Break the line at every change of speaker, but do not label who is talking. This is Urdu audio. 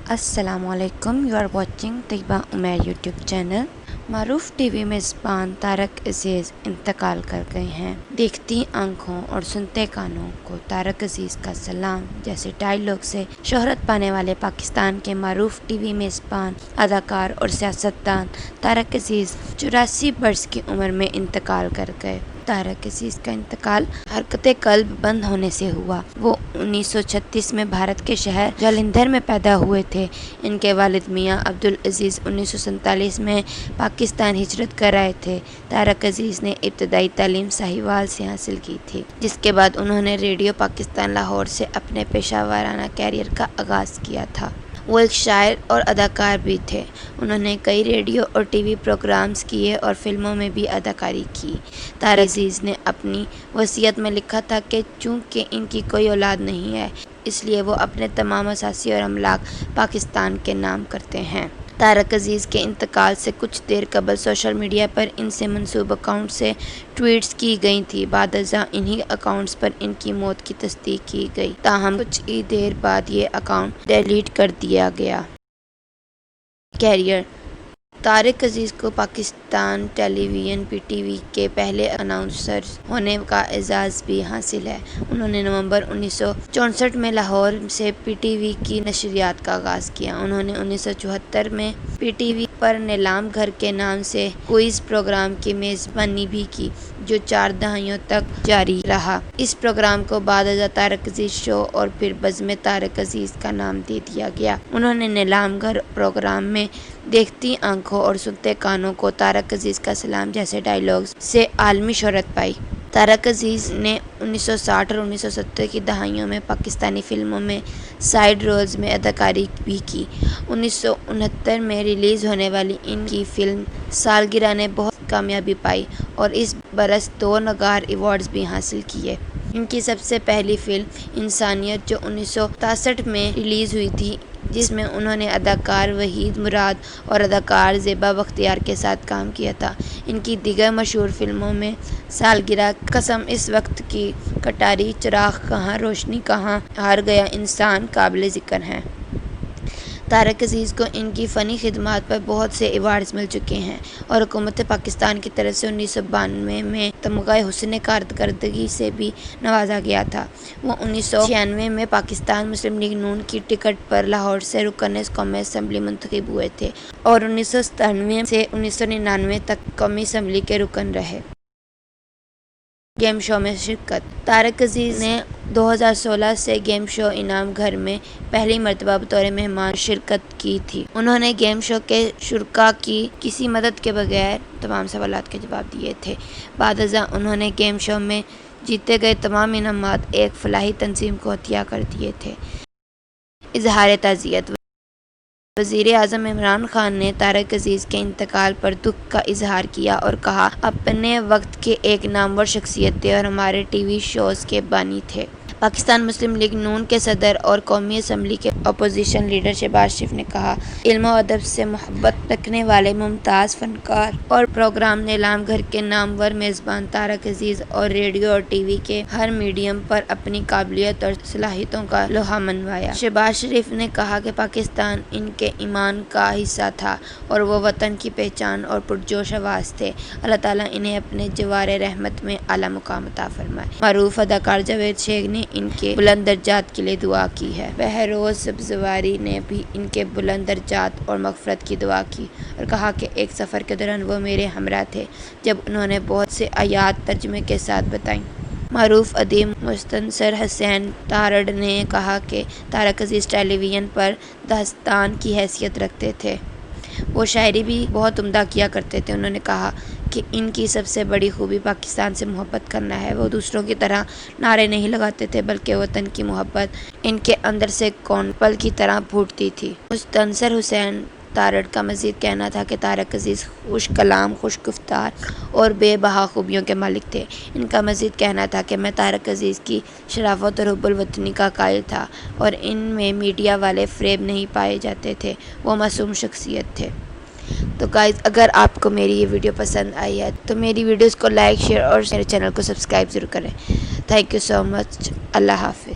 السلام علیکم، you are watching Tayyaba Umair YouTube channel. معروف ٹی وی میزبان طارق عزیز انتقال کر گئے ہیں۔ دیکھتی آنکھوں اور سنتے کانوں کو طارق عزیز کا سلام جیسے ڈائیلاگ سے شہرت پانے والے پاکستان کے معروف ٹی وی میزبان، اداکار اور سیاستدان طارق عزیز 84 برس کی عمر میں انتقال کر گئے۔ طارق عزیز کا انتقال حرکت قلب بند ہونے سے ہوا۔ وہ 1936 میں بھارت کے شہر جالندھر میں پیدا ہوئے تھے۔ ان کے والد میاں عبدالعزیز 1947 میں پاکستان ہجرت کر آئے تھے۔ طارق عزیز نے ابتدائی تعلیم ساہیوال سے حاصل کی تھی، جس کے بعد انہوں نے ریڈیو پاکستان لاہور سے اپنے پیشہ ورانہ کیریئر کا آغاز کیا تھا۔ وہ ایک شاعر اور اداکار بھی تھے۔ انہوں نے کئی ریڈیو اور ٹی وی پروگرامز کیے اور فلموں میں بھی اداکاری کی۔ طارق عزیز نے اپنی وصیت میں لکھا تھا کہ چونکہ ان کی کوئی اولاد نہیں ہے، اس لیے وہ اپنے تمام اثاثے اور املاک پاکستان کے نام کرتے ہیں۔ طارق عزیز کے انتقال سے کچھ دیر قبل سوشل میڈیا پر ان سے منسوب اکاؤنٹ سے ٹویٹس کی گئی تھیں۔ بعد ازاں انہی اکاؤنٹس پر ان کی موت کی تصدیق کی گئی، تاہم کچھ ہی دیر بعد یہ اکاؤنٹ ڈیلیٹ کر دیا گیا۔ کیریئر: طارق عزیز کو پاکستان ٹیلی ویژن پی ٹی وی کے پہلے اناؤنسر ہونے کا اعزاز بھی حاصل ہے۔ انہوں نے نومبر 1964 میں لاہور سے پی ٹی وی کی نشریات کا آغاز کیا۔ انہوں نے 1974 میں پی ٹی وی پر نیلام گھر کے نام سے کوئز پروگرام کی میزبانی بھی کی، جو 4 دہائیوں تک جاری رہا۔ اس پروگرام کو بعد ازاں طارق عزیز شو اور پھر بزمِ طارق عزیز کا نام دے دیا گیا۔ انہوں نے نیلام گھر پروگرام میں دیکھتی آنکھوں اور سنتے کانوں کو طارق عزیز کا سلام جیسے ڈائیلاگز سے عالمی شہرت پائی۔ طارق عزیز نے 1960 اور 1970 کی دہائیوں میں پاکستانی فلموں میں سائیڈ رولز میں اداکاری بھی کی۔ 1969 میں ریلیز ہونے والی ان کی فلم سالگرہ نے بہت کامیابی پائی اور اس برس 2 نگار ایوارڈز بھی حاصل کیے۔ ان کی سب سے پہلی فلم انسانیت، جو 1963 میں ریلیز ہوئی تھی، جس میں انہوں نے اداکار وحید مراد اور اداکار زیبا بختیار کے ساتھ کام کیا تھا۔ ان کی دیگر مشہور فلموں میں سالگرہ، قسم اس وقت کی، کٹاری، چراغ کہاں، روشنی کہاں، ہار گیا انسان قابل ذکر ہیں۔ طارق عزیز کو ان کی فنی خدمات پر بہت سے ایوارڈز مل چکے ہیں اور حکومت پاکستان کی طرف سے 1992 میں تمغہ حسن کارکردگی سے بھی نوازا گیا تھا۔ وہ 1996 میں پاکستان مسلم لیگ نون کی ٹکٹ پر لاہور سے رکن قومی اسمبلی منتخب ہوئے تھے اور 1997 سے 1999 تک قومی اسمبلی کے رکن رہے۔ گیم شو میں شرکت: طارق عزیز نے 2016 سے گیم شو انعام گھر میں پہلی مرتبہ بطور مہمان شرکت کی تھی۔ انہوں نے گیم شو کے شرکاء کی کسی مدد کے بغیر تمام سوالات کے جواب دیے تھے۔ بعد ازاں انہوں نے گیم شو میں جیتے گئے تمام انعامات ایک فلاحی تنظیم کو عطیہ کر دیے تھے۔ اظہار تعزیت: وزیر اعظم عمران خان نے طارق عزیز کے انتقال پر دکھ کا اظہار کیا اور کہا، اپنے وقت کے ایک نامور شخصیت تھے اور ہمارے ٹی وی شوز کے بانی تھے۔ پاکستان مسلم لیگ نون کے صدر اور قومی اسمبلی کے اپوزیشن لیڈر شہباز شریف نے کہا، علم و ادب سے محبت رکھنے والے ممتاز فنکار اور پروگرام نیلام گھر کے نامور میزبان طارق عزیز اور ریڈیو اور ٹی وی کے ہر میڈیم پر اپنی قابلیت اور صلاحیتوں کا لوہا منوایا۔ شہباز شریف نے کہا کہ پاکستان ان کے ایمان کا حصہ تھا اور وہ وطن کی پہچان اور پرجوش آواز تھے۔ اللہ تعالیٰ انہیں اپنے جوار رحمت میں اعلیٰ مقام عطا فرمائے۔ معروف اداکار جاوید شیخ نے ان کے بلند درجات کے لیے دعا کی ہے۔ بہروز سبزواری نے بھی ان کے بلند درجات اور مغفرت کی دعا کی اور کہا کہ ایک سفر کے دوران وہ میرے ہمراہ تھے جب انہوں نے بہت سے آیات ترجمے کے ساتھ بتائیں۔ معروف ادیب مستنصر حسین تارڑ نے کہا کہ طارق عزیز ٹیلی ویژن پر داستان کی حیثیت رکھتے تھے۔ وہ شاعری بھی بہت عمدہ کیا کرتے تھے۔ انہوں نے کہا کہ ان کی سب سے بڑی خوبی پاکستان سے محبت کرنا ہے۔ وہ دوسروں کی طرح نعرے نہیں لگاتے تھے، بلکہ وطن کی محبت ان کے اندر سے کونپل کی طرح پھوٹتی تھی۔ مستنصر حسین تارڑ کا مزید کہنا تھا کہ طارق عزیز خوش کلام، خوش گفتار اور بے بہا خوبیوں کے مالک تھے۔ ان کا مزید کہنا تھا کہ میں طارق عزیز کی شرافت اور حب الوطنی کا قائل تھا اور ان میں میڈیا والے فریب نہیں پائے جاتے تھے، وہ معصوم شخصیت تھے۔ تو گائز، اگر آپ کو میری یہ ویڈیو پسند آئی ہے تو میری ویڈیوز کو لائک، شیئر اور میرے چینل کو سبسکرائب ضرور کریں۔ تھینک یو سو مچ۔ اللہ حافظ۔